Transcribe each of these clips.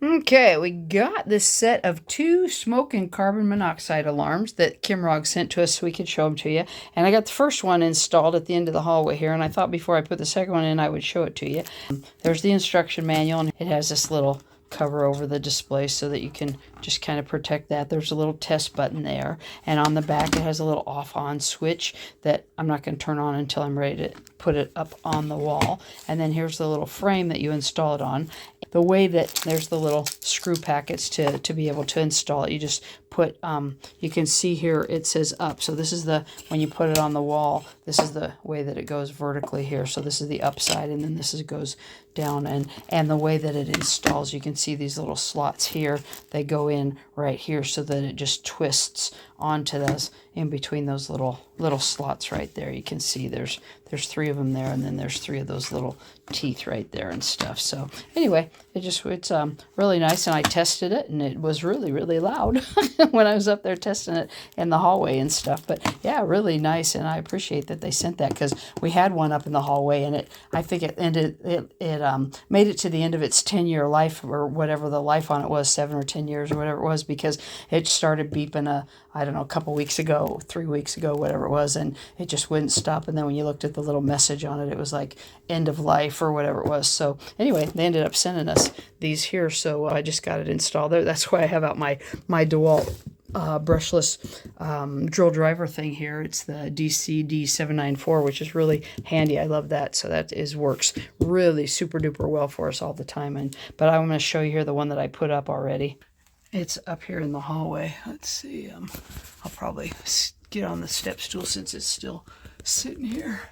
Okay, we got this set of 2 smoke and carbon monoxide alarms that Kimrog sent to us so we could show them to you. And I got the first one installed at the end of the hallway here, and I thought before I put the second one in I would show it to you. There's the instruction manual, and it has this little cover over the display so that you can just kind of protect that. There's a little test button there, and on the back it has a little off-on switch that I'm not going to turn on until I'm ready to put it up on the wall. And then here's the little frame that you install it on. The way that there's the little screw packets to be able to install it, you just put, you can see here it says up. So this is the, when you put it on the wall, this is the way that it goes vertically here. So this is the upside, and then this goes down. And the way that it installs, you can see these little slots here. They go in right here so that it just twists onto those, in between those little slots right there. You can see there's 3 of them there, and then there's 3 of those little teeth right there and stuff. So anyway, it's really nice, and I tested it, and it was really loud when I was up there testing it in the hallway and stuff. But yeah, really nice, and I appreciate that they sent that, because we had one up in the hallway, and I think it made it to the end of its 10-year life, or whatever the life on it was, 7 or 10 years or whatever it was, because it started beeping I don't know, a couple weeks ago, 3 weeks ago, whatever it was, and it just wouldn't stop. And then when you looked at the little message on it, it was like end of life or whatever it was. So anyway, they ended up sending us these here, so I just got it installed there. That's why I have out my Dewalt brushless drill driver thing here. It's the DCD794, which is really handy. I love that. So that works really super duper well for us all the time. But I'm going to show you here the one that I put up already. It's up here in the hallway. Let's see. I'll probably get on the step stool since it's still sitting here.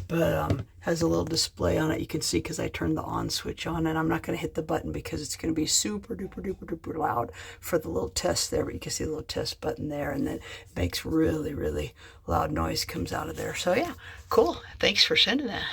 But has a little display on it. You can see because I turned the on switch on, and I'm not going to hit the button because it's going to be super duper loud for the little test there. But you can see the little test button there, and then it makes really loud noise comes out of there. So yeah, cool. Thanks for sending that.